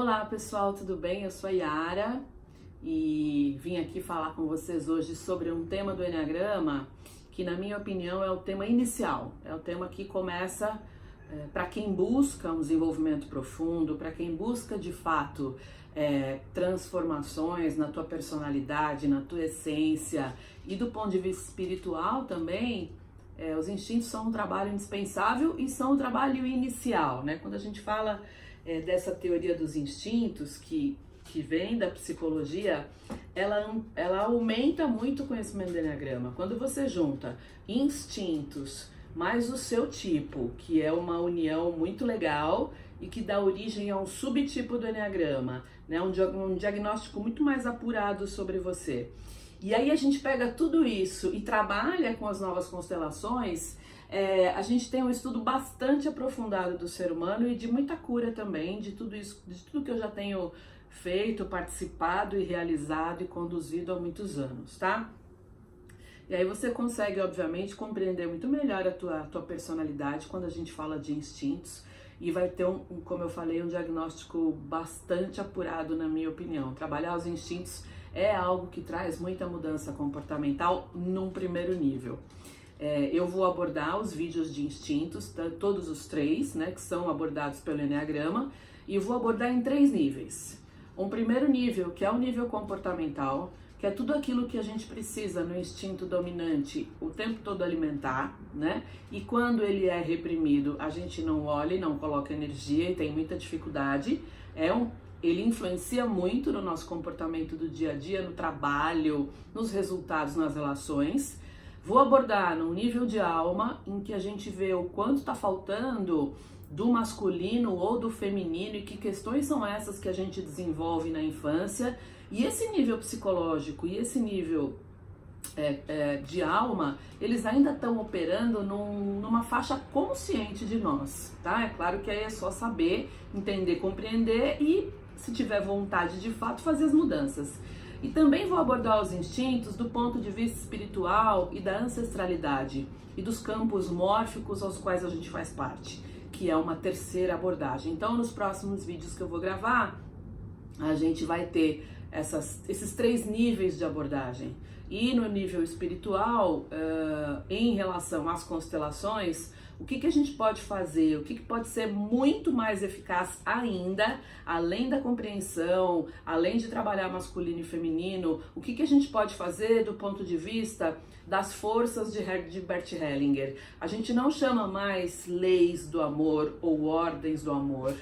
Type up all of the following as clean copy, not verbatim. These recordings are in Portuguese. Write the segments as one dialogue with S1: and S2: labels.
S1: Olá pessoal, tudo bem? Eu sou a Yara e vim aqui falar com vocês hoje sobre um tema do Enneagrama que, na minha opinião, é o tema inicial, é o tema que começa para quem busca um desenvolvimento profundo, para quem busca de fato transformações na tua personalidade, na tua essência, e do ponto de vista espiritual também. Os instintos são um trabalho indispensável e são um trabalho inicial, né? Quando a gente fala dessa teoria dos instintos que vem da psicologia, ela aumenta muito o conhecimento do Enneagrama. Quando você junta instintos mais o seu tipo, que é uma união muito legal e que dá origem a um subtipo do Enneagrama, né? Um diagnóstico muito mais apurado sobre você. E aí a gente pega tudo isso e trabalha com as novas constelações. A gente tem um estudo bastante aprofundado do ser humano e de muita cura também, de tudo isso, de tudo que eu já tenho feito, participado e realizado e conduzido há muitos anos, tá? E aí você consegue, obviamente, compreender muito melhor a tua personalidade quando a gente fala de instintos, e vai ter, como eu falei, um diagnóstico bastante apurado, na minha opinião. Trabalhar os instintos é algo que traz muita mudança comportamental num primeiro nível. Eu vou abordar os vídeos de instintos, todos os três, né, que são abordados pelo Enneagrama, e vou abordar em 3 níveis. Um primeiro nível, que é o nível comportamental, que é tudo aquilo que a gente precisa no instinto dominante o tempo todo alimentar, né? E quando ele é reprimido, a gente não olha e não coloca energia e tem muita dificuldade. Ele influencia muito no nosso comportamento do dia a dia, no trabalho, nos resultados, nas relações. Vou abordar no nível de alma, em que a gente vê o quanto está faltando do masculino ou do feminino e que questões são essas que a gente desenvolve na infância. E esse nível psicológico e esse nível de alma, eles ainda estão operando numa faixa consciente de nós, tá? É claro que aí é só saber, entender, compreender e, se tiver vontade de fato, fazer as mudanças. E também vou abordar os instintos do ponto de vista espiritual e da ancestralidade e dos campos mórficos aos quais a gente faz parte, que é uma terceira abordagem. Então, nos próximos vídeos que eu vou gravar, a gente vai ter esses 3 níveis de abordagem. E no nível espiritual, em relação às constelações, o que a gente pode fazer, o que pode ser muito mais eficaz ainda, além da compreensão, além de trabalhar masculino e feminino, o que a gente pode fazer do ponto de vista das forças de Bert Hellinger. A gente não chama mais leis do amor ou ordens do amor,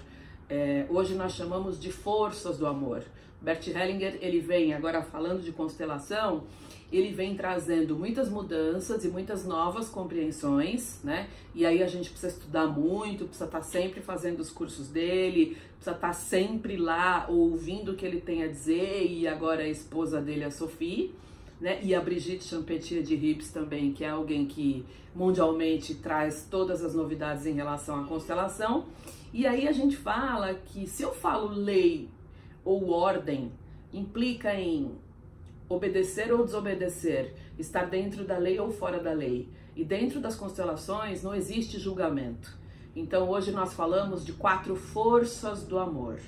S1: hoje nós chamamos de forças do amor. Bert Hellinger, ele vem, agora falando de constelação, ele vem trazendo muitas mudanças e muitas novas compreensões, né? E aí a gente precisa estudar muito, precisa estar sempre fazendo os cursos dele, precisa estar sempre lá ouvindo o que ele tem a dizer, e agora a esposa dele, a Sophie, né? E a Brigitte Champetier de Rips também, que é alguém que mundialmente traz todas as novidades em relação à constelação. E aí a gente fala que, se eu falo lei ou ordem, implica em obedecer ou desobedecer, estar dentro da lei ou fora da lei. E dentro das constelações não existe julgamento. Então hoje nós falamos de 4 forças do amor,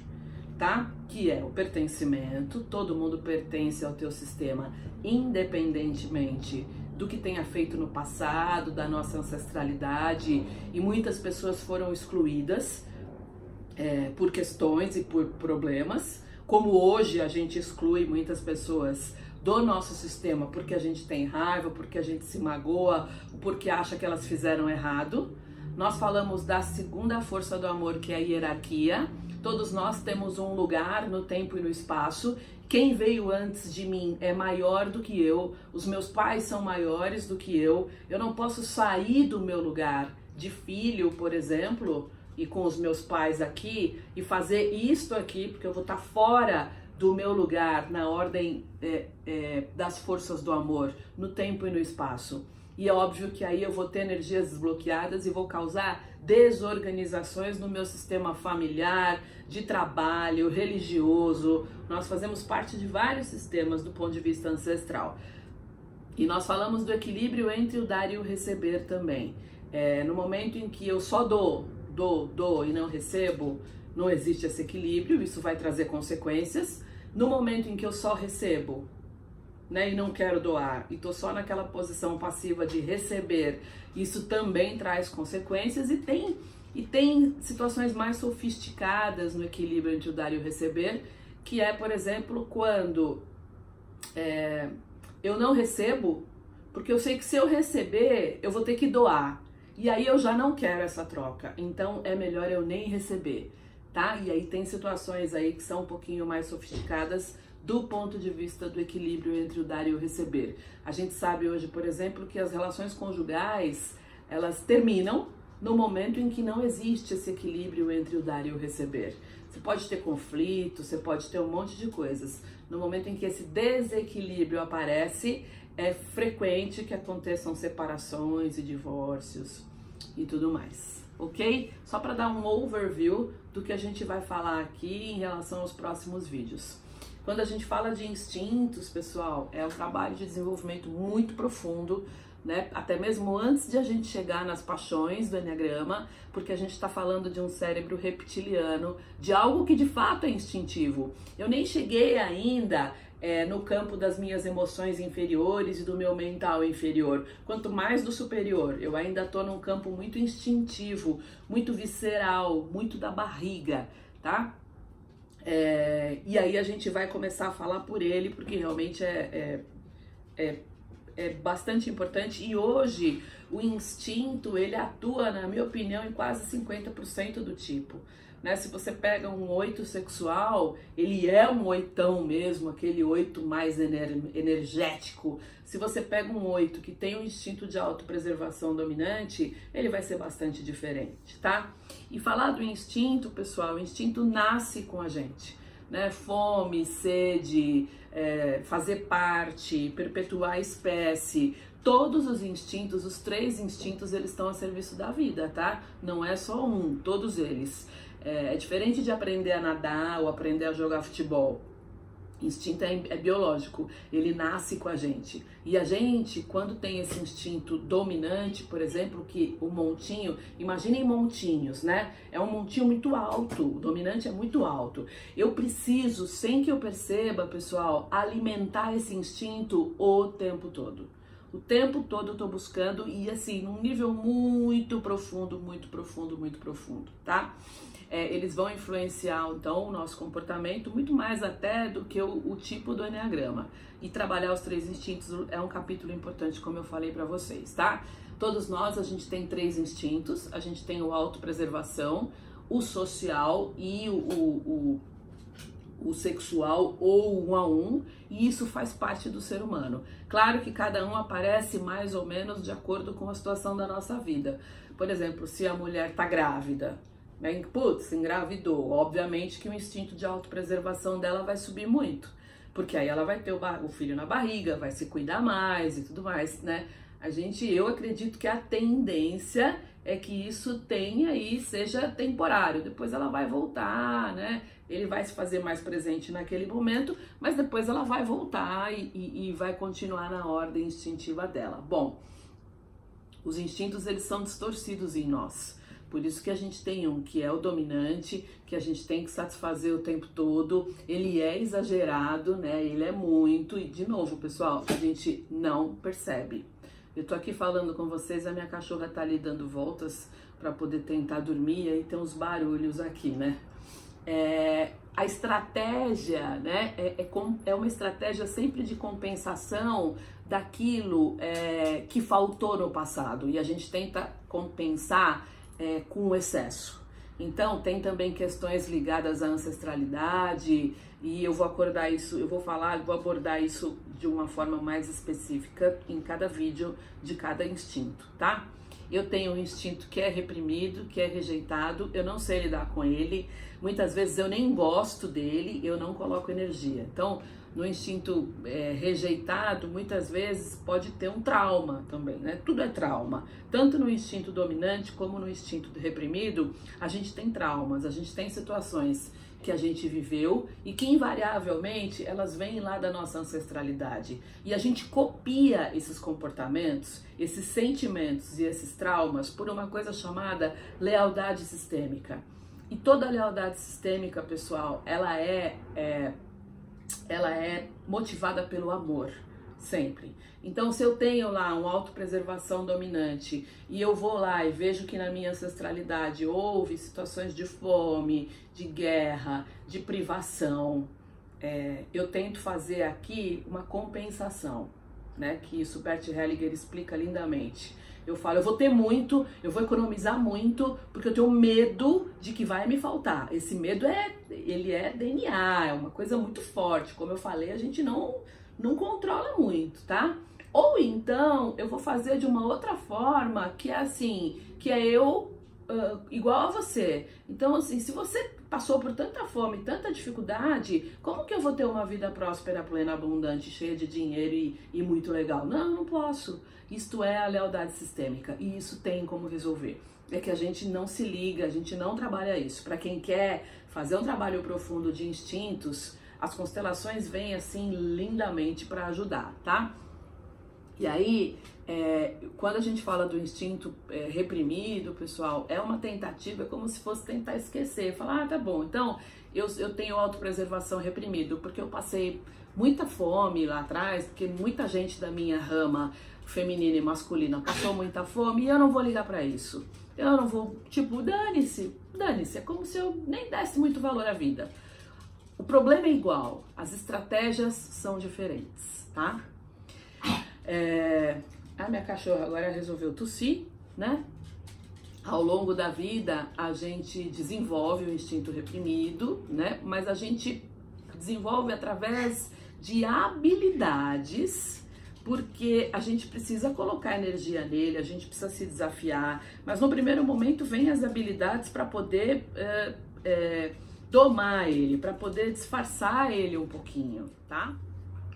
S1: tá? Que é o pertencimento, todo mundo pertence ao teu sistema, independentemente do que tenha feito no passado, da nossa ancestralidade, e muitas pessoas foram excluídas por questões e por problemas, como hoje a gente exclui muitas pessoas do nosso sistema porque a gente tem raiva, porque a gente se magoa, porque acha que elas fizeram errado. Nós falamos da segunda força do amor, que é a hierarquia. Todos nós temos um lugar no tempo e no espaço. Quem veio antes de mim é maior do que eu, os meus pais são maiores do que eu não posso sair do meu lugar de filho, por exemplo, e com os meus pais aqui, e fazer isto aqui, porque eu vou estar fora do meu lugar na ordem das forças do amor, no tempo e no espaço. E é óbvio que aí eu vou ter energias desbloqueadas e vou causar desorganizações no meu sistema familiar, de trabalho, religioso. Nós fazemos parte de vários sistemas do ponto de vista ancestral. E nós falamos do equilíbrio entre o dar e o receber também. No momento em que eu só dou e não recebo, não existe esse equilíbrio, isso vai trazer consequências. No momento em que eu só recebo, né, e não quero doar, e tô só naquela posição passiva de receber, isso também traz consequências, e tem situações mais sofisticadas no equilíbrio entre o dar e o receber, que é, por exemplo, quando eu não recebo, porque eu sei que se eu receber, eu vou ter que doar, e aí eu já não quero essa troca, então é melhor eu nem receber, tá? E aí tem situações aí que são um pouquinho mais sofisticadas do ponto de vista do equilíbrio entre o dar e o receber. A gente sabe hoje, por exemplo, que as relações conjugais, elas terminam no momento em que não existe esse equilíbrio entre o dar e o receber. Você pode ter conflito, você pode ter um monte de coisas. No momento em que esse desequilíbrio aparece, é frequente que aconteçam separações e divórcios e tudo mais, ok? Só para dar um overview do que a gente vai falar aqui em relação aos próximos vídeos. Quando a gente fala de instintos, pessoal, é um trabalho de desenvolvimento muito profundo, né? Até mesmo antes de a gente chegar nas paixões do Eneagrama, porque a gente está falando de um cérebro reptiliano, de algo que de fato é instintivo. Eu nem cheguei ainda no campo das minhas emoções inferiores e do meu mental inferior, quanto mais do superior. Eu ainda estou num campo muito instintivo, muito visceral, muito da barriga, tá? E aí a gente vai começar a falar por ele, porque realmente é bastante importante. E hoje o instinto, ele atua, na minha opinião, em quase 50% do tipo, né? Se você pega um 8 sexual, ele é um 8ão mesmo, aquele 8 mais energético. Se você pega um 8 que tem um instinto de autopreservação dominante, ele vai ser bastante diferente, tá? E falar do instinto, pessoal, o instinto nasce com a gente, né? Fome, sede, fazer parte, perpetuar a espécie, todos os instintos, os 3 instintos, eles estão a serviço da vida, tá? Não é só um, todos eles. É diferente de aprender a nadar ou aprender a jogar futebol. Instinto é biológico, ele nasce com a gente. E a gente, quando tem esse instinto dominante, por exemplo, que o montinho, imaginem montinhos, né? É um montinho muito alto, o dominante é muito alto. Eu preciso, sem que eu perceba, pessoal, alimentar esse instinto o tempo todo. O tempo todo eu tô buscando, e assim, num nível muito profundo, muito profundo, muito profundo, tá? Eles vão influenciar, então, o nosso comportamento muito mais até do que o tipo do Eneagrama. E trabalhar os 3 instintos é um capítulo importante, como eu falei pra vocês, tá? Todos nós, a gente tem 3 instintos. A gente tem o autopreservação, o social e o sexual ou o 1 a 1, e isso faz parte do ser humano. Claro que cada um aparece mais ou menos de acordo com a situação da nossa vida. Por exemplo, se a mulher tá grávida, né? Putz, engravidou, obviamente que o instinto de autopreservação dela vai subir muito, porque aí ela vai ter o filho na barriga, vai se cuidar mais e tudo mais, né? Eu acredito que a tendência é que isso tenha e seja temporário, depois ela vai voltar, né? Ele vai se fazer mais presente naquele momento, mas depois ela vai voltar e vai continuar na ordem instintiva dela. Bom, os instintos, eles são distorcidos em nós. Por isso que a gente tem um que é o dominante, que a gente tem que satisfazer o tempo todo, ele é exagerado, né? Ele é muito, e de novo, pessoal, a gente não percebe. Eu tô aqui falando com vocês, a minha cachorra tá ali dando voltas para poder tentar dormir, e aí tem uns barulhos aqui, né? A estratégia, né, é uma estratégia sempre de compensação daquilo que faltou no passado, e a gente tenta compensar com o excesso. Então tem também questões ligadas à ancestralidade, e eu vou abordar isso de uma forma mais específica em cada vídeo de cada instinto, tá? Eu tenho um instinto que é reprimido, que é rejeitado, eu não sei lidar com ele, muitas vezes eu nem gosto dele, eu não coloco energia. Então, no instinto rejeitado, muitas vezes pode ter um trauma também, né? Tudo é trauma. Tanto no instinto dominante como no instinto reprimido, a gente tem traumas, a gente tem situações que a gente viveu e que invariavelmente elas vêm lá da nossa ancestralidade. E a gente copia esses comportamentos, esses sentimentos e esses traumas por uma coisa chamada lealdade sistêmica. E toda lealdade sistêmica, pessoal, ela é motivada pelo amor, sempre. Então, se eu tenho lá uma autopreservação dominante e eu vou lá e vejo que na minha ancestralidade houve situações de fome, de guerra, de privação, eu tento fazer aqui uma compensação, né? Que isso Bert Hellinger explica lindamente. Eu falo, eu vou ter muito, eu vou economizar muito, porque eu tenho medo de que vai me faltar. Esse medo ele é DNA, é uma coisa muito forte. Como eu falei, a gente não controla muito, tá? Ou então, eu vou fazer de uma outra forma, que é assim, que é eu igual a você. Então, assim, se você passou por tanta fome, tanta dificuldade, como que eu vou ter uma vida próspera, plena, abundante, cheia de dinheiro e muito legal? Não posso. Isto é a lealdade sistêmica e isso tem como resolver. É que a gente não se liga, a gente não trabalha isso. Para quem quer fazer um trabalho profundo de instintos, as constelações vêm assim lindamente para ajudar, tá? E aí, quando a gente fala do instinto reprimido, pessoal, é uma tentativa, é como se fosse tentar esquecer. Falar, tá bom, então eu tenho autopreservação reprimido, porque eu passei muita fome lá atrás, porque muita gente da minha rama feminina e masculina passou muita fome e eu não vou ligar pra isso. Eu não vou, tipo, dane-se, é como se eu nem desse muito valor à vida. O problema é igual, as estratégias são diferentes, tá? A minha cachorra agora resolveu tossir, né? Ao longo da vida a gente desenvolve o instinto reprimido, né? Mas a gente desenvolve através de habilidades, porque a gente precisa colocar energia nele, a gente precisa se desafiar, mas no primeiro momento vem as habilidades para poder domar ele, para poder disfarçar ele um pouquinho, tá?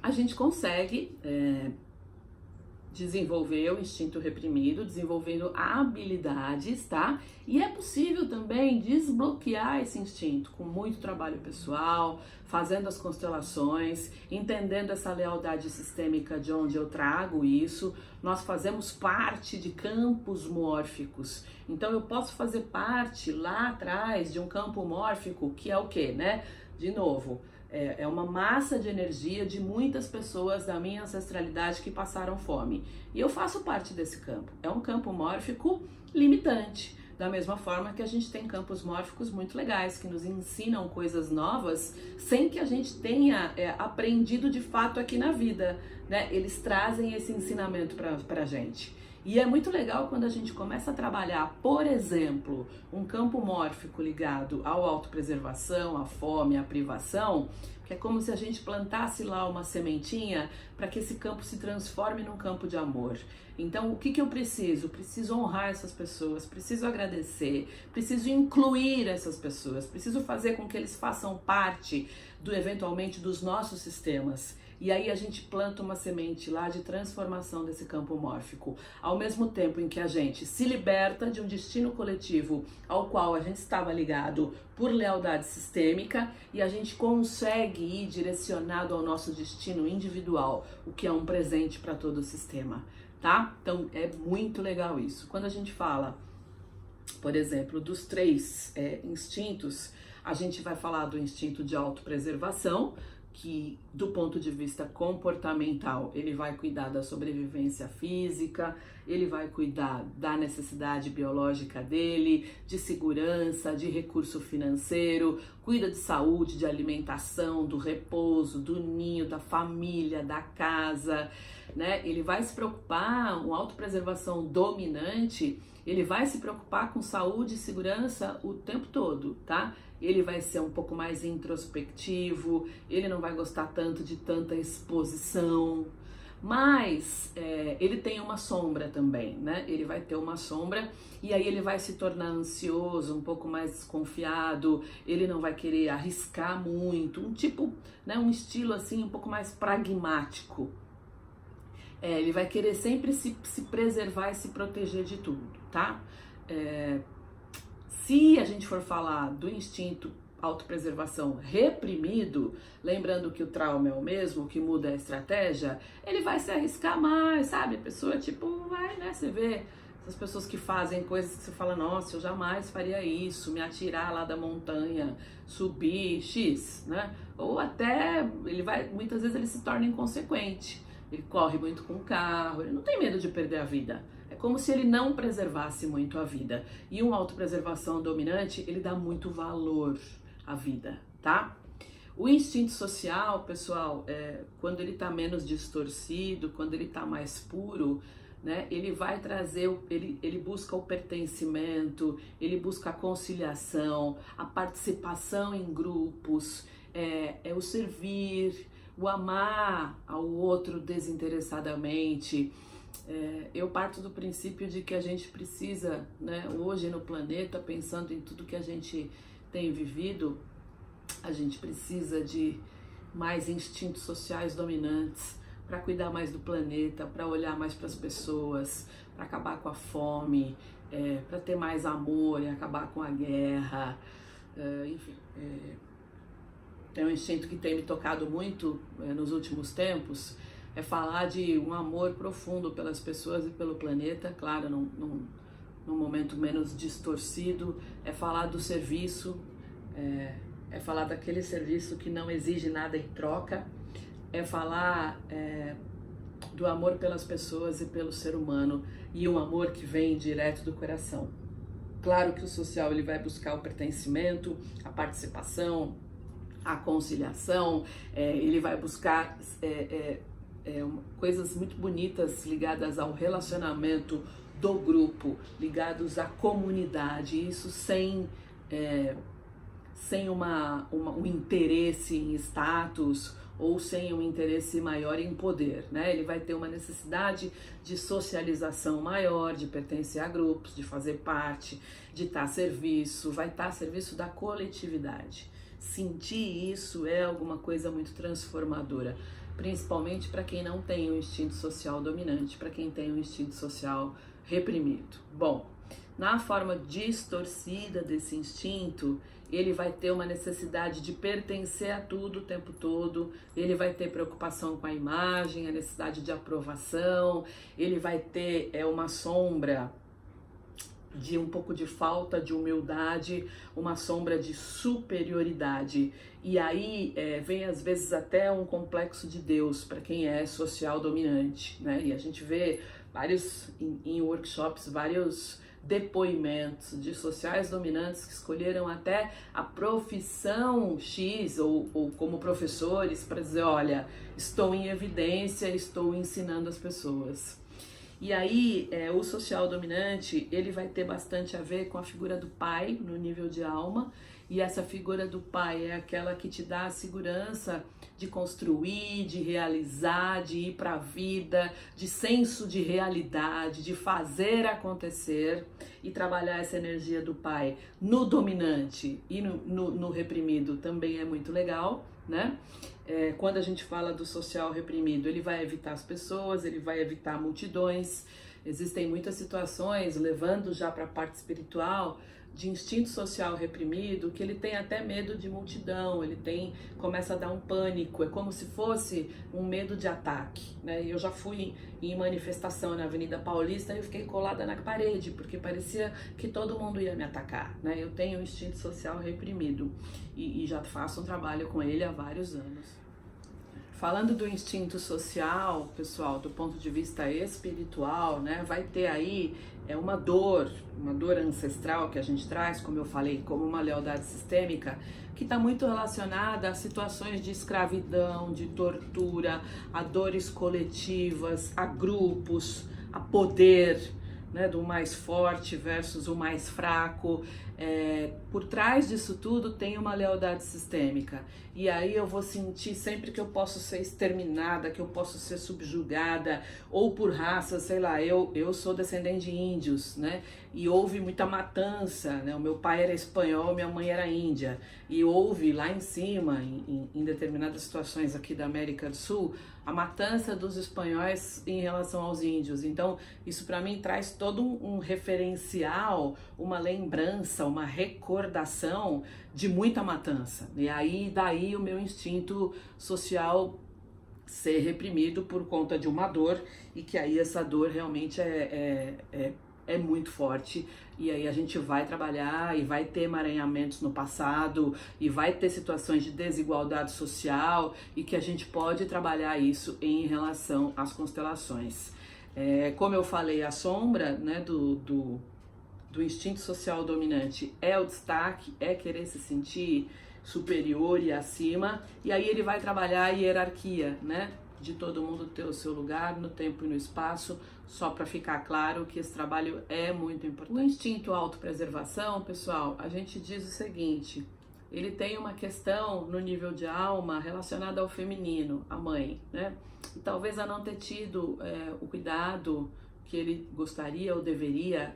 S1: A gente consegue desenvolver o instinto reprimido, desenvolvendo habilidades, tá? E é possível também desbloquear esse instinto com muito trabalho pessoal, fazendo as constelações, entendendo essa lealdade sistêmica de onde eu trago isso. Nós fazemos parte de campos mórficos. Então eu posso fazer parte lá atrás de um campo mórfico que é o quê, né? De novo, é uma massa de energia de muitas pessoas da minha ancestralidade que passaram fome. E eu faço parte desse campo. É um campo mórfico limitante. Da mesma forma que a gente tem campos mórficos muito legais, que nos ensinam coisas novas, sem que a gente tenha aprendido de fato aqui na vida, né? Eles trazem esse ensinamento pra gente. E é muito legal quando a gente começa a trabalhar, por exemplo, um campo mórfico ligado à autopreservação, à fome, à privação, que é como se a gente plantasse lá uma sementinha para que esse campo se transforme num campo de amor. Então, o que eu preciso? Preciso honrar essas pessoas, preciso agradecer, preciso incluir essas pessoas, preciso fazer com que eles façam parte, eventualmente, dos nossos sistemas. E aí a gente planta uma semente lá de transformação desse campo mórfico, ao mesmo tempo em que a gente se liberta de um destino coletivo ao qual a gente estava ligado por lealdade sistêmica e a gente consegue ir direcionado ao nosso destino individual, o que é um presente para todo o sistema, tá? Então é muito legal isso. Quando a gente fala, por exemplo, dos 3 instintos, a gente vai falar do instinto de autopreservação, que do ponto de vista comportamental, ele vai cuidar da sobrevivência física, ele vai cuidar da necessidade biológica dele, de segurança, de recurso financeiro, cuida de saúde, de alimentação, do repouso, do ninho, da família, da casa, né? Ele vai se preocupar, uma autopreservação dominante, ele vai se preocupar com saúde e segurança o tempo todo, tá? Ele vai ser um pouco mais introspectivo, ele não vai gostar tanto de tanta exposição, mas ele tem uma sombra também, né? Ele vai ter uma sombra e aí ele vai se tornar ansioso, um pouco mais desconfiado, ele não vai querer arriscar muito, um tipo, né, um estilo assim um pouco mais pragmático. Ele vai querer sempre se preservar e se proteger de tudo, tá? Se a gente for falar do instinto autopreservação reprimido, lembrando que o trauma é o mesmo, o que muda é a estratégia, ele vai se arriscar mais, sabe? A pessoa, tipo, vai, né? Você vê as pessoas que fazem coisas que você fala, nossa, eu jamais faria isso, me atirar lá da montanha, subir, X, né? Ou até, muitas vezes ele se torna inconsequente, ele corre muito com o carro, ele não tem medo de perder a vida. É como se ele não preservasse muito a vida. E uma autopreservação dominante, ele dá muito valor à vida, tá? O instinto social, pessoal, quando ele está menos distorcido, quando ele está mais puro, né, ele vai trazer, ele busca o pertencimento, ele busca a conciliação, a participação em grupos, é o servir, o amar ao outro desinteressadamente. Eu parto do princípio de que a gente precisa, né, hoje no planeta, pensando em tudo que a gente tem vivido, a gente precisa de mais instintos sociais dominantes para cuidar mais do planeta, para olhar mais para as pessoas, para acabar com a fome, para ter mais amor e acabar com a guerra, enfim. É um instinto que tem me tocado muito nos últimos tempos, é falar de um amor profundo pelas pessoas e pelo planeta, claro, num momento menos distorcido, é falar do serviço, é falar daquele serviço que não exige nada em troca, é falar do amor pelas pessoas e pelo ser humano, e um amor que vem direto do coração. Claro que o social ele vai buscar o pertencimento, a participação, a conciliação, ele vai buscar coisas muito bonitas ligadas ao relacionamento do grupo, ligados à comunidade, isso sem um interesse em status ou sem um interesse maior em poder, né? Ele vai ter uma necessidade de socialização maior, de pertencer a grupos, de fazer parte, de estar a serviço, vai estar a serviço da coletividade. Sentir isso é alguma coisa muito transformadora, principalmente para quem não tem um instinto social dominante, para quem tem um instinto social reprimido. Bom, na forma distorcida desse instinto, ele vai ter uma necessidade de pertencer a tudo o tempo todo, ele vai ter preocupação com a imagem, a necessidade de aprovação, ele vai ter uma sombra de um pouco de falta de humildade, uma sombra de superioridade. E aí vem às vezes até um complexo de Deus para quem é social dominante, né? E a gente vê em workshops, vários depoimentos de sociais dominantes que escolheram até a profissão X ou como professores para dizer, olha, estou em evidência, estou ensinando as pessoas. E aí, o social dominante, ele vai ter bastante a ver com a figura do pai no nível de alma, e essa figura do pai é aquela que te dá a segurança de construir, de realizar, de ir para a vida, de senso de realidade, de fazer acontecer e trabalhar essa energia do pai no dominante e no reprimido também é muito legal, né? Quando a gente fala do social reprimido, ele vai evitar as pessoas, ele vai evitar multidões. Existem muitas situações, levando já para a parte espiritual, de instinto social reprimido, que ele tem até medo de multidão, começa a dar um pânico, é como se fosse um medo de ataque, né? Eu já fui em manifestação na Avenida Paulista e eu fiquei colada na parede, porque parecia que todo mundo ia me atacar, né? Eu tenho um instinto social reprimido e já faço um trabalho com ele há vários anos. Falando do instinto social, pessoal, do ponto de vista espiritual, né, vai ter aí uma dor ancestral que a gente traz, como eu falei, como uma lealdade sistêmica, que está muito relacionada a situações de escravidão, de tortura, a dores coletivas, a grupos, a poder, né, do mais forte versus o mais fraco. Por trás disso tudo tem uma lealdade sistêmica, e aí eu vou sentir sempre que eu posso ser exterminada, que eu posso ser subjugada, ou por raça, sei lá, eu sou descendente de índios, né, e houve muita matança, né, o meu pai era espanhol, minha mãe era índia, e houve lá em cima, em determinadas situações aqui da América do Sul, a matança dos espanhóis em relação aos índios. Então isso para mim traz todo um referencial, uma lembrança, uma recordação de muita matança. E aí daí o meu instinto social ser reprimido por conta de uma dor, e que aí essa dor realmente é é muito forte, e aí a gente vai trabalhar e vai ter emaranhamentos no passado e vai ter situações de desigualdade social e que a gente pode trabalhar isso em relação às constelações. Como eu falei, a sombra, né, do instinto social dominante é o destaque, é querer se sentir superior e acima, e aí ele vai trabalhar a hierarquia, né? De todo mundo ter o seu lugar no tempo e no espaço, só para ficar claro que esse trabalho é muito importante. O instinto autopreservação, pessoal, a gente diz o seguinte, ele tem uma questão no nível de alma relacionada ao feminino, a mãe, né? E talvez a não ter tido o cuidado que ele gostaria ou deveria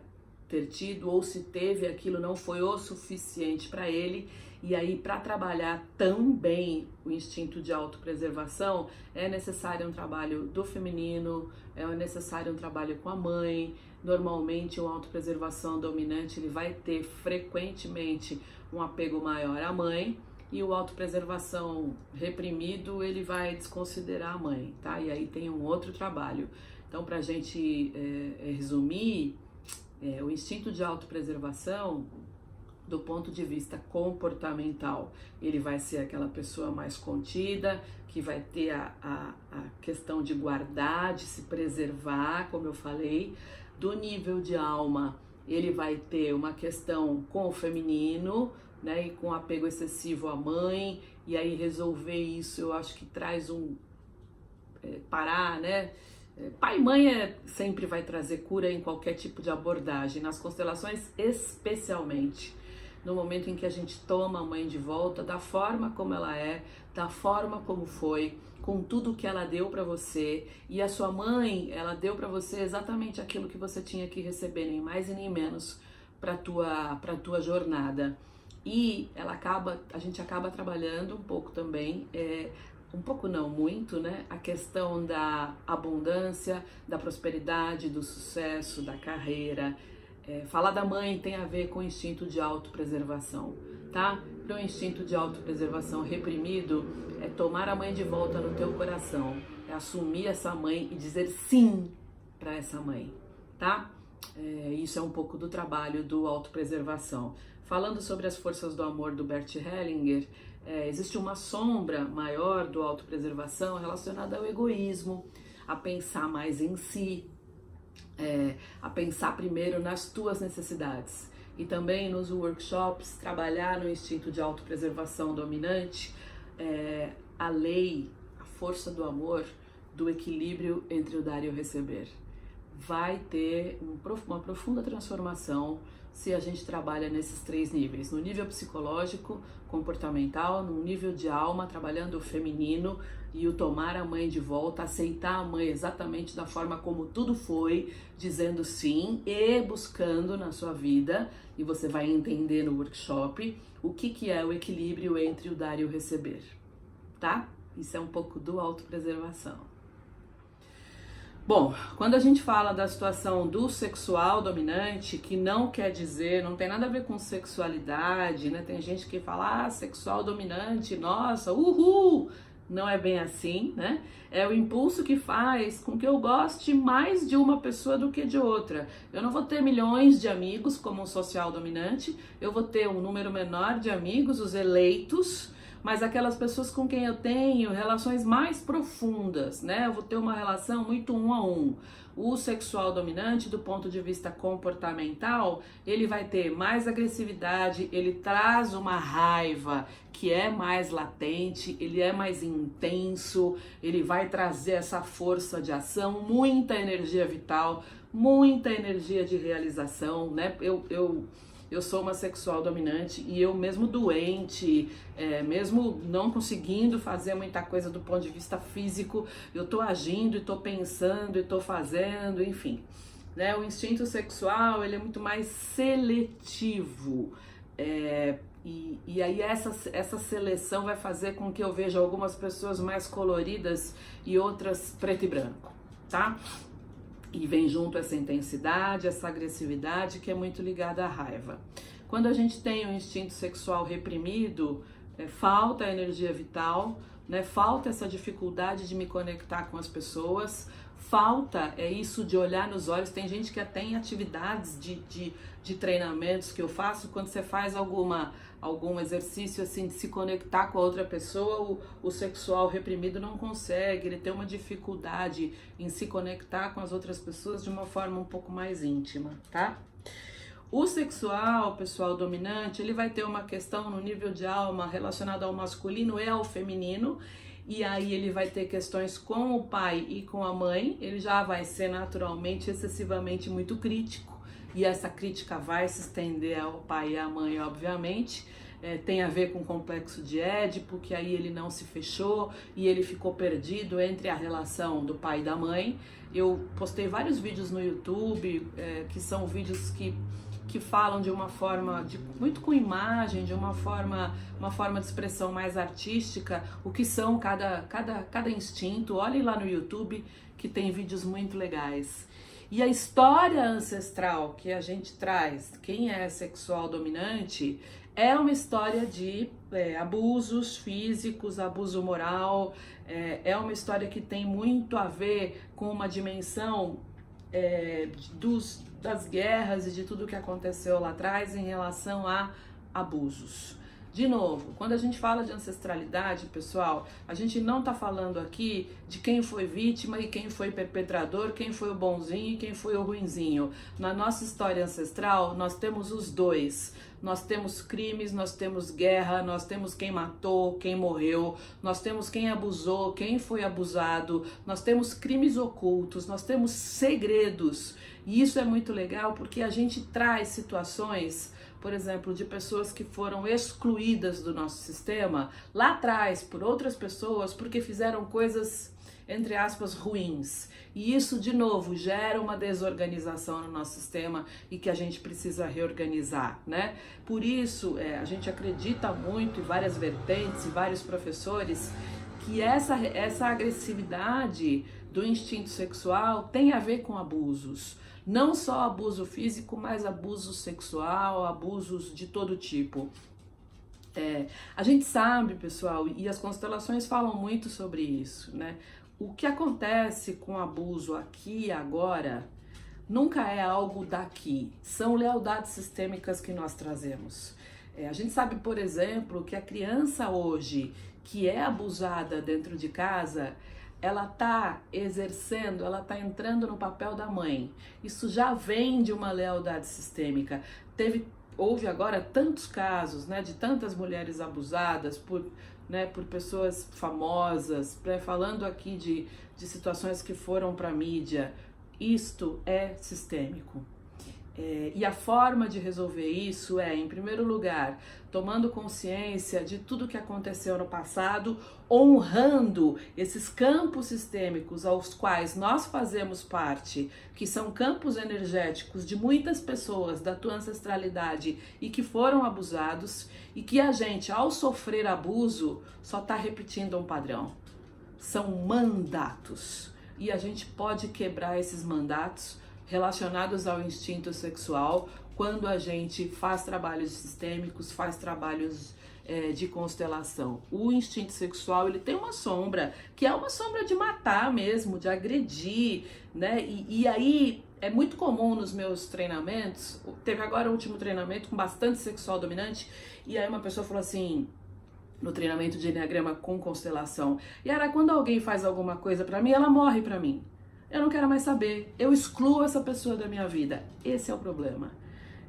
S1: ter tido, ou se teve, aquilo não foi o suficiente para ele. E aí, para trabalhar tão bem o instinto de autopreservação, é necessário um trabalho do feminino, é necessário um trabalho com a mãe. Normalmente, o autopreservação dominante ele vai ter frequentemente um apego maior à mãe, e o autopreservação reprimido ele vai desconsiderar a mãe, tá? E aí tem um outro trabalho. Então, para a gente resumir, o instinto de autopreservação, do ponto de vista comportamental, ele vai ser aquela pessoa mais contida, que vai ter a questão de guardar, de se preservar, como eu falei. Do nível de alma, ele vai ter uma questão com o feminino, né, e com apego excessivo à mãe, e aí resolver isso eu acho que traz parar, né? Pai e mãe sempre vai trazer cura em qualquer tipo de abordagem, nas constelações especialmente. No momento em que a gente toma a mãe de volta, da forma como ela é, da forma como foi, com tudo que ela deu para você, e a sua mãe, ela deu para você exatamente aquilo que você tinha que receber, nem mais e nem menos, para tua jornada. E a gente acaba trabalhando um pouco também, um pouco não, muito, né? A questão da abundância, da prosperidade, do sucesso, da carreira. Falar da mãe tem a ver com o instinto de autopreservação, tá? Para o instinto de autopreservação reprimido, é tomar a mãe de volta no teu coração, é assumir essa mãe e dizer sim para essa mãe, tá? Isso é um pouco do trabalho do autopreservação. Falando sobre as forças do amor do Bert Hellinger, existe uma sombra maior do autopreservação relacionada ao egoísmo, a pensar mais em si, a pensar primeiro nas tuas necessidades. E também nos workshops, trabalhar no instinto de autopreservação dominante, a lei, a força do amor, do equilíbrio entre o dar e o receber. Vai ter uma profunda transformação se a gente trabalha nesses 3 níveis, no nível psicológico, comportamental, no nível de alma, trabalhando o feminino e o tomar a mãe de volta, aceitar a mãe exatamente da forma como tudo foi, dizendo sim e buscando na sua vida, e você vai entender no workshop o que é o equilíbrio entre o dar e o receber, tá? Isso é um pouco do autopreservação. Bom, quando a gente fala da situação do sexual dominante, que não quer dizer, não tem nada a ver com sexualidade, né? Tem gente que fala, sexual dominante, nossa, uhul! Não é bem assim, né? É o impulso que faz com que eu goste mais de uma pessoa do que de outra. Eu não vou ter milhões de amigos como um social dominante, eu vou ter um número menor de amigos, os eleitos, mas aquelas pessoas com quem eu tenho relações mais profundas, né? Eu vou ter uma relação muito 1 a 1. O sexual dominante, do ponto de vista comportamental, ele vai ter mais agressividade, ele traz uma raiva que é mais latente, ele é mais intenso, ele vai trazer essa força de ação, muita energia vital, muita energia de realização, né? Eu sou uma sexual dominante e eu mesmo doente, mesmo não conseguindo fazer muita coisa do ponto de vista físico, eu tô agindo e tô pensando e tô fazendo, enfim. Né? O instinto sexual, ele é muito mais seletivo. E aí essa seleção vai fazer com que eu veja algumas pessoas mais coloridas e outras preto e branco, tá? E vem junto essa intensidade, essa agressividade que é muito ligada à raiva. Quando a gente tem um instinto sexual reprimido, falta a energia vital, né? Falta essa dificuldade de me conectar com as pessoas, falta isso de olhar nos olhos. Tem gente que até em atividades de treinamentos que eu faço, quando você faz algum exercício assim de se conectar com a outra pessoa, o sexual reprimido não consegue, ele tem uma dificuldade em se conectar com as outras pessoas de uma forma um pouco mais íntima, tá? O sexual, pessoal, dominante, ele vai ter uma questão no nível de alma relacionada ao masculino e ao feminino, e aí ele vai ter questões com o pai e com a mãe, ele já vai ser naturalmente, excessivamente muito crítico, e essa crítica vai se estender ao pai e à mãe, obviamente. Tem a ver com o complexo de Édipo, que aí ele não se fechou e ele ficou perdido entre a relação do pai e da mãe. Eu postei vários vídeos no YouTube, que são vídeos que falam de uma forma, muito com imagem, de uma forma de expressão mais artística, o que são cada instinto. Olhem lá no YouTube que tem vídeos muito legais. E a história ancestral que a gente traz, quem é sexual dominante, é uma história de abusos físicos, abuso moral, é uma história que tem muito a ver com uma dimensão das guerras e de tudo que aconteceu lá atrás em relação a abusos. De novo, quando a gente fala de ancestralidade, pessoal, a gente não está falando aqui de quem foi vítima e quem foi perpetrador, quem foi o bonzinho e quem foi o ruinzinho. Na nossa história ancestral, nós temos os dois. Nós temos crimes, nós temos guerra, nós temos quem matou, quem morreu, nós temos quem abusou, quem foi abusado, nós temos crimes ocultos, nós temos segredos. E isso é muito legal porque a gente traz situações, por exemplo, de pessoas que foram excluídas do nosso sistema lá atrás por outras pessoas porque fizeram coisas, entre aspas, ruins. E isso, de novo, gera uma desorganização no nosso sistema e que a gente precisa reorganizar, né? Por isso, a gente acredita muito em várias vertentes e vários professores que essa agressividade do instinto sexual tem a ver com abusos. Não só abuso físico, mas abuso sexual, abusos de todo tipo. A gente sabe, pessoal, e as constelações falam muito sobre isso, né? O que acontece com abuso aqui e agora nunca é algo daqui, são lealdades sistêmicas que nós trazemos. A gente sabe, por exemplo, que a criança hoje que é abusada dentro de casa, ela tá exercendo, ela tá entrando no papel da mãe. Isso já vem de uma lealdade sistêmica. Houve agora tantos casos, né, de tantas mulheres abusadas por pessoas famosas, falando aqui de situações que foram para a mídia. Isto é sistêmico. E a forma de resolver isso em primeiro lugar, tomando consciência de tudo que aconteceu no passado, honrando esses campos sistêmicos aos quais nós fazemos parte, que são campos energéticos de muitas pessoas da tua ancestralidade e que foram abusados, e que a gente, ao sofrer abuso, só está repetindo um padrão. São mandatos. E a gente pode quebrar esses mandatos relacionados ao instinto sexual quando a gente faz trabalhos sistêmicos, faz trabalhos de constelação. O instinto sexual, ele tem uma sombra, que é uma sombra de matar mesmo, de agredir, né? E aí é muito comum nos meus treinamentos, teve agora o último treinamento com bastante sexual dominante, e aí uma pessoa falou assim, no treinamento de Enneagrama com constelação, Yara, quando alguém faz alguma coisa pra mim, ela morre pra mim. Eu não quero mais saber, eu excluo essa pessoa da minha vida. Esse é o problema.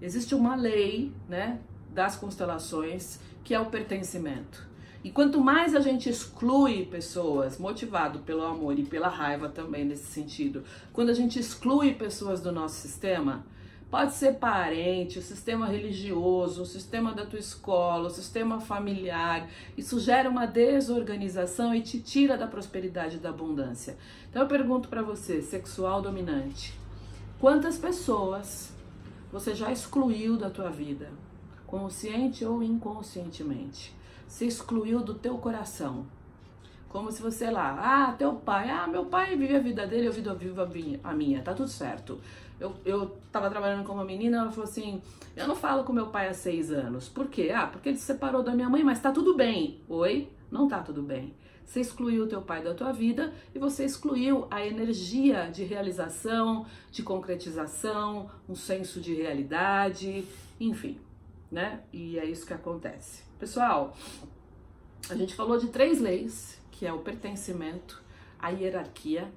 S1: Existe uma lei, né, das constelações, que é o pertencimento. E quanto mais a gente exclui pessoas, motivado pelo amor e pela raiva também nesse sentido, quando a gente exclui pessoas do nosso sistema, pode ser parente, o sistema religioso, o sistema da tua escola, o sistema familiar. Isso gera uma desorganização e te tira da prosperidade e da abundância. Então eu pergunto para você, sexual dominante, quantas pessoas você já excluiu da tua vida, consciente ou inconscientemente? Se excluiu do teu coração. Como se você lá, teu pai, meu pai vive a vida dele, eu vivo a minha, tá tudo certo. Eu tava trabalhando com uma menina, ela falou assim, eu não falo com meu pai há 6 anos. Por quê? Porque ele se separou da minha mãe, mas tá tudo bem. Oi? Não tá tudo bem. Você excluiu o teu pai da tua vida e você excluiu a energia de realização, de concretização, um senso de realidade, enfim, né? E é isso que acontece. Pessoal, a gente falou de 3 leis, que é o pertencimento, a hierarquia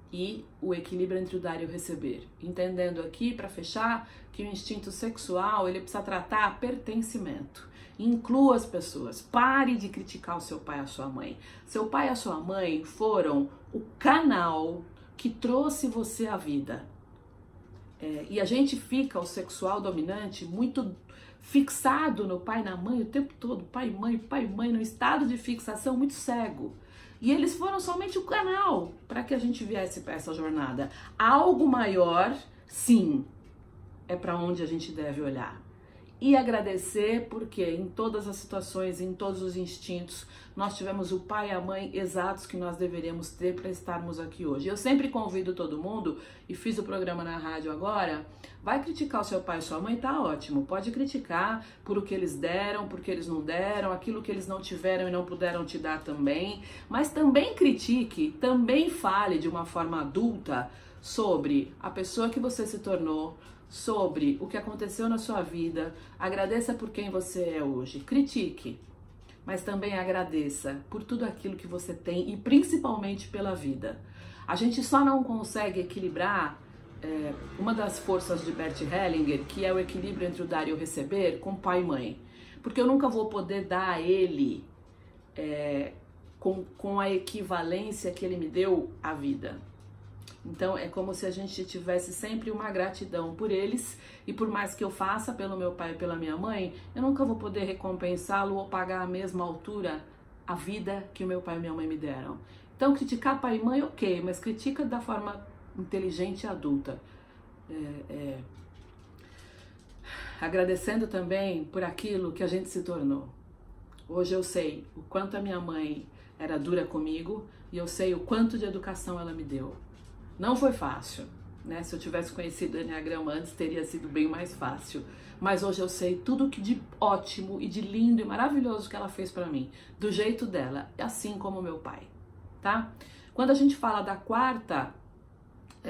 S1: e o equilíbrio entre o dar e o receber. Entendendo aqui, para fechar, que o instinto sexual, ele precisa tratar pertencimento. Inclua as pessoas, pare de criticar o seu pai e a sua mãe. Seu pai e a sua mãe foram o canal que trouxe você à vida. E a gente fica, o sexual dominante, muito fixado no pai e na mãe o tempo todo, pai e mãe, no estado de fixação muito cego. E eles foram somente o canal para que a gente viesse para essa jornada. Algo maior, sim, é para onde a gente deve olhar. E agradecer porque em todas as situações, em todos os instintos, nós tivemos o pai e a mãe exatos que nós deveríamos ter para estarmos aqui hoje. Eu sempre convido todo mundo, e fiz o programa na rádio agora, vai criticar o seu pai e sua mãe, tá ótimo. Pode criticar por o que eles deram, por que eles não deram, aquilo que eles não tiveram e não puderam te dar também. Mas também critique, também fale de uma forma adulta sobre a pessoa que você se tornou, sobre o que aconteceu na sua vida, agradeça por quem você é hoje, critique, mas também agradeça por tudo aquilo que você tem e principalmente pela vida. A gente só não consegue equilibrar uma das forças de Bert Hellinger, que é o equilíbrio entre o dar e o receber, com pai e mãe, porque eu nunca vou poder dar a ele com a equivalência que ele me deu à vida. Então é como se a gente tivesse sempre uma gratidão por eles, e por mais que eu faça pelo meu pai e pela minha mãe, eu nunca vou poder recompensá-lo ou pagar a mesma altura a vida que o meu pai e minha mãe me deram. Então criticar pai e mãe, ok, mas critica da forma inteligente e adulta. Agradecendo também por aquilo que a gente se tornou. Hoje eu sei o quanto a minha mãe era dura comigo e eu sei o quanto de educação ela me deu. Não foi fácil, né? Se eu tivesse conhecido o Enneagrama antes, teria sido bem mais fácil. Mas hoje eu sei tudo que de ótimo e de lindo e maravilhoso que ela fez pra mim, do jeito dela, assim como meu pai, tá? Quando a gente fala da quarta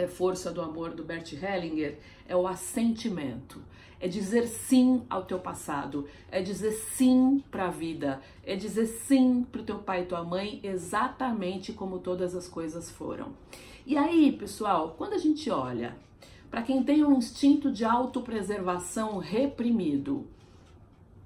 S1: força do amor do Bert Hellinger, é o assentimento. É dizer sim ao teu passado, é dizer sim pra vida, é dizer sim pro teu pai e tua mãe, exatamente como todas as coisas foram. E aí, pessoal, quando a gente olha para quem tem um instinto de autopreservação reprimido,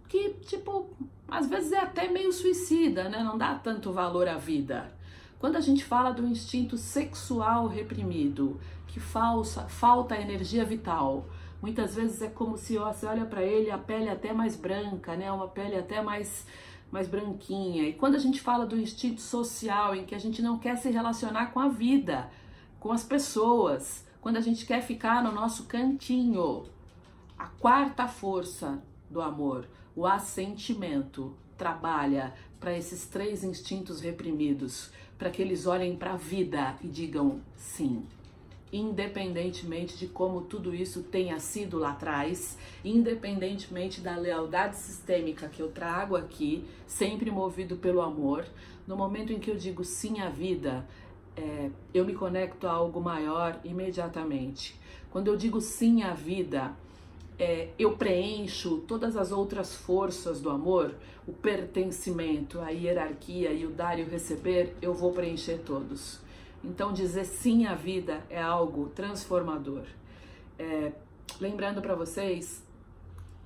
S1: que, tipo, às vezes é até meio suicida, né? Não dá tanto valor à vida. Quando a gente fala do instinto sexual reprimido, que falta energia vital, muitas vezes é como se você olha para ele, a pele até mais branca, né? Uma pele até mais branquinha. E quando a gente fala do instinto social, em que a gente não quer se relacionar com a vida, com as pessoas, quando a gente quer ficar no nosso cantinho, a quarta força do amor, o assentimento, trabalha para esses 3 instintos reprimidos, para que eles olhem para a vida e digam sim. Independentemente de como tudo isso tenha sido lá atrás, independentemente da lealdade sistêmica que eu trago aqui, sempre movido pelo amor, no momento em que eu digo sim à vida, eu me conecto a algo maior imediatamente. Quando eu digo sim à vida, eu preencho todas as outras forças do amor, o pertencimento, a hierarquia e o dar e o receber, eu vou preencher todos. Então dizer sim à vida é algo transformador. Lembrando para vocês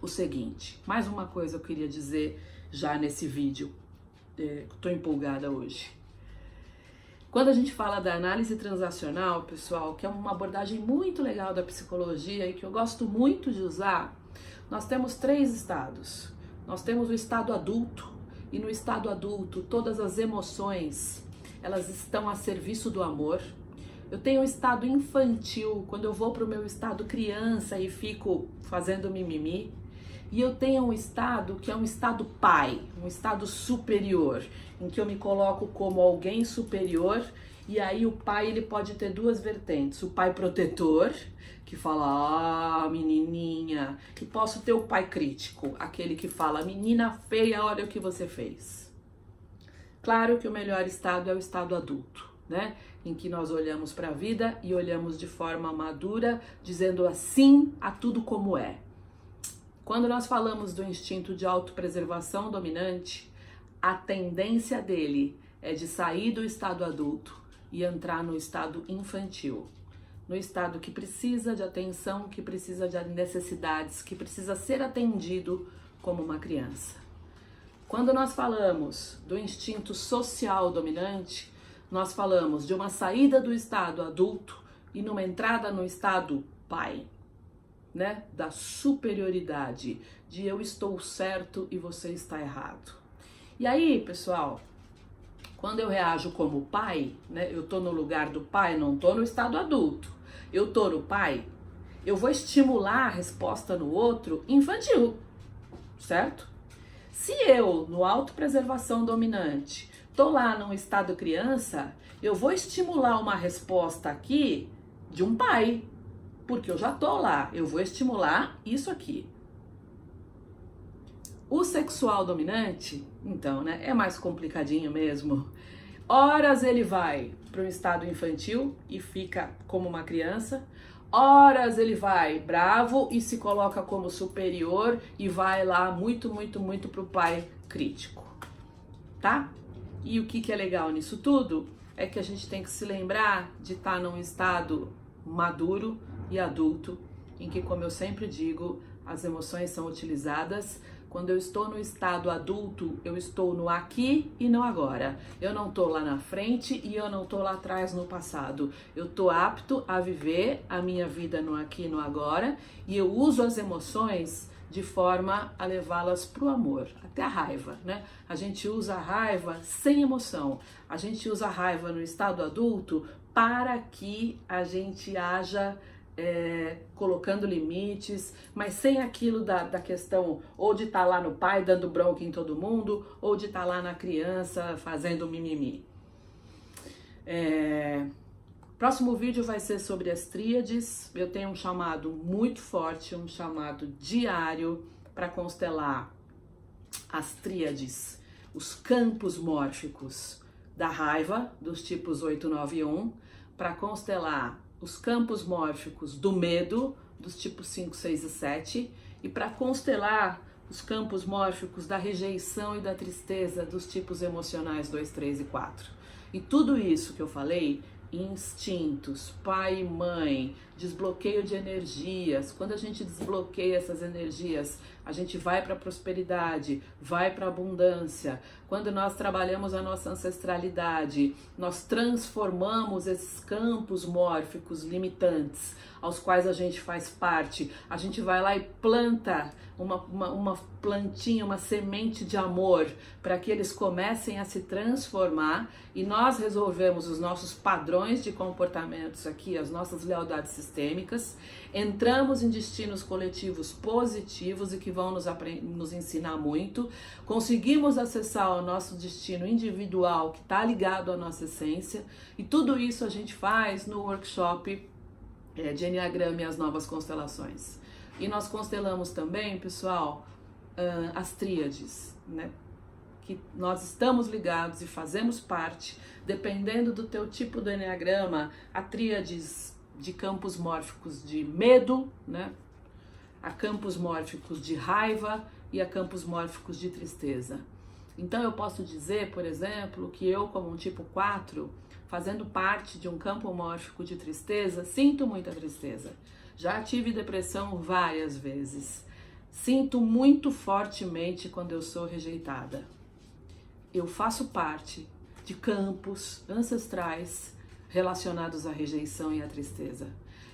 S1: o seguinte, mais uma coisa eu queria dizer já nesse vídeo, estou empolgada hoje. Quando a gente fala da análise transacional, pessoal, que é uma abordagem muito legal da psicologia e que eu gosto muito de usar, nós temos 3 estados. Nós temos o estado adulto, e no estado adulto todas as emoções, elas estão a serviço do amor. Eu tenho o estado infantil, quando eu vou para o meu estado criança e fico fazendo mimimi. e eu tenho um estado que é um estado pai, um estado superior, em que eu me coloco como alguém superior. E aí o pai, ele pode ter duas vertentes: o pai protetor, que fala, menininha, e posso ter o pai crítico, aquele que fala, menina feia, olha o que você fez. Claro que o melhor estado é o estado adulto, né? Em que nós olhamos para a vida e olhamos de forma madura, dizendo assim a tudo como é. Quando nós falamos do instinto de autopreservação dominante, a tendência dele é de sair do estado adulto e entrar no estado infantil, no estado que precisa de atenção, que precisa de necessidades, que precisa ser atendido como uma criança. Quando nós falamos do instinto social dominante, nós falamos de uma saída do estado adulto e numa entrada no estado pai, né? Da superioridade, de eu estou certo e você está errado. E aí, pessoal, quando eu reajo como pai, né, eu tô no lugar do pai, não tô no estado adulto, eu tô no pai, eu vou estimular a resposta no outro infantil, certo? Se eu, no autopreservação dominante, tô lá num estado criança, eu vou estimular uma resposta aqui de um pai, porque eu já tô lá, eu vou estimular isso aqui. O sexual dominante, então, né, é mais complicadinho mesmo. Horas ele vai para um estado infantil e fica como uma criança. Horas ele vai bravo e se coloca como superior e vai lá muito pro pai crítico, tá? E o que é legal nisso tudo é que a gente tem que se lembrar de estar num estado maduro e adulto, em que, como eu sempre digo, as emoções são utilizadas. Quando eu estou no estado adulto, eu estou no aqui e no agora. Eu não estou lá na frente e eu não estou lá atrás no passado. Eu estou apto a viver a minha vida no aqui e no agora, e eu uso as emoções de forma a levá-las para o amor, até a raiva, né? A gente usa a raiva sem emoção. A gente usa a raiva no estado adulto para que a gente haja colocando limites, mas sem aquilo da questão ou de estar lá no pai dando bronca em todo mundo, ou de estar lá na criança fazendo mimimi. Próximo vídeo vai ser sobre as tríades. Eu tenho um chamado muito forte, um chamado diário para constelar as tríades, os campos mórficos da raiva, dos tipos 8, 9 e 1, para constelar os campos mórficos do medo, dos tipos 5, 6 e 7, e para constelar os campos mórficos da rejeição e da tristeza, dos tipos emocionais 2, 3 e 4. E tudo isso que eu falei, instintos, pai e mãe, desbloqueio de energias. Quando a gente desbloqueia essas energias, a gente vai para a prosperidade, vai para a abundância. Quando nós trabalhamos a nossa ancestralidade, nós transformamos esses campos mórficos limitantes aos quais a gente faz parte. A gente vai lá e planta uma plantinha, uma semente de amor para que eles comecem a se transformar, e nós resolvemos os nossos padrões de comportamentos aqui, as nossas lealdades sistêmicas, entramos em destinos coletivos positivos e que vão nos ensinar muito, conseguimos acessar o nosso destino individual que está ligado à nossa essência, e tudo isso a gente faz no workshop de Enneagrama e as novas constelações. E nós constelamos também, pessoal, as tríades, né? Que nós estamos ligados e fazemos parte, dependendo do teu tipo do Enneagrama, a tríades de campos mórficos de medo, né? A campos mórficos de raiva e a campos mórficos de tristeza. Então eu posso dizer, por exemplo, que eu, como um tipo 4, fazendo parte de um campo mórfico de tristeza, sinto muita tristeza. Já tive depressão várias vezes. Sinto muito fortemente quando eu sou rejeitada. Eu faço parte de campos ancestrais relacionados à rejeição e à tristeza.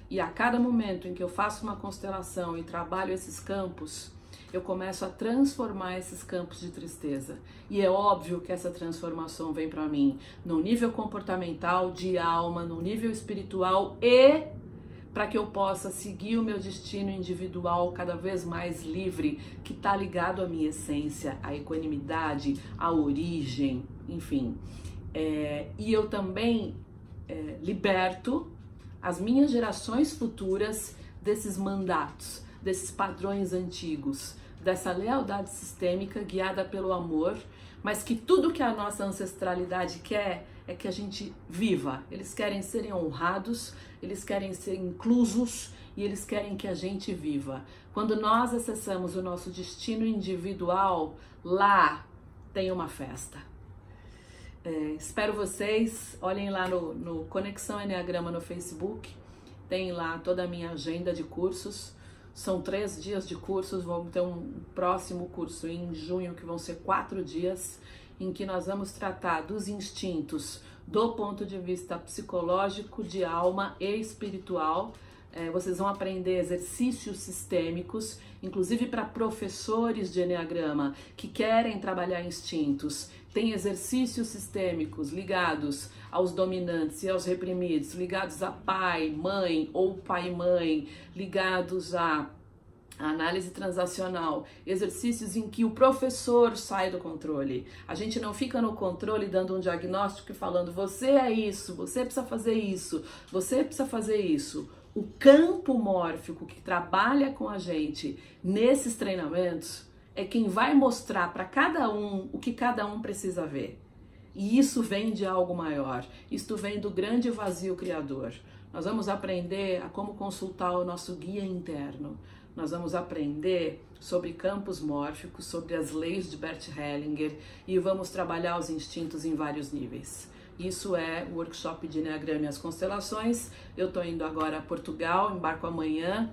S1: E a cada momento em que eu faço uma constelação e trabalho esses campos, eu começo a transformar esses campos de tristeza. E é óbvio que essa transformação vem para mim no nível comportamental, de alma, no nível espiritual e para que eu possa seguir o meu destino individual cada vez mais livre, que está ligado à minha essência, à equanimidade, à origem, enfim. E eu também liberto as minhas gerações futuras desses mandatos, desses padrões antigos, dessa lealdade sistêmica guiada pelo amor, mas que tudo que a nossa ancestralidade quer é que a gente viva. Eles querem serem honrados, eles querem ser inclusos e eles querem que a gente viva. Quando nós acessamos o nosso destino individual, lá tem uma festa. Espero vocês, olhem lá no Conexão Enneagrama no Facebook, tem lá toda a minha agenda de cursos. São 3 dias de cursos, vamos ter um próximo curso em junho, que vão ser 4 dias, em que nós vamos tratar dos instintos do ponto de vista psicológico, de alma e espiritual. Vocês vão aprender exercícios sistêmicos, inclusive para professores de Enneagrama que querem trabalhar instintos. Tem exercícios sistêmicos ligados aos dominantes e aos reprimidos, ligados a pai, mãe ou pai e mãe, ligados a análise transacional, exercícios em que o professor sai do controle. A gente não fica no controle dando um diagnóstico e falando: você é isso, você precisa fazer isso, você precisa fazer isso. O campo mórfico que trabalha com a gente nesses treinamentos é quem vai mostrar para cada um o que cada um precisa ver. E isso vem de algo maior, isto vem do grande vazio criador. Nós vamos aprender a como consultar o nosso guia interno. Nós vamos aprender sobre campos mórficos, sobre as leis de Bert Hellinger e vamos trabalhar os instintos em vários níveis. Isso é o workshop de Enneagrama e as constelações. Eu estou indo agora a Portugal, embarco amanhã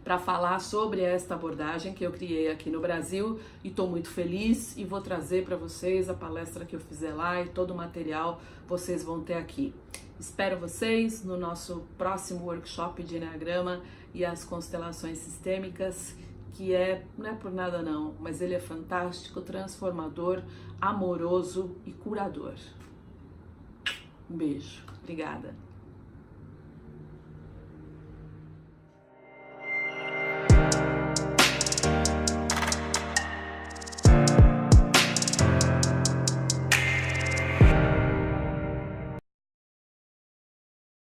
S1: para falar sobre esta abordagem que eu criei aqui no Brasil e estou muito feliz e vou trazer para vocês a palestra que eu fizer lá e todo o material vocês vão ter aqui. Espero vocês no nosso próximo workshop de Enneagrama e as constelações sistêmicas, que não é por nada não, mas ele é fantástico, transformador, amoroso e curador. Um beijo. Obrigada.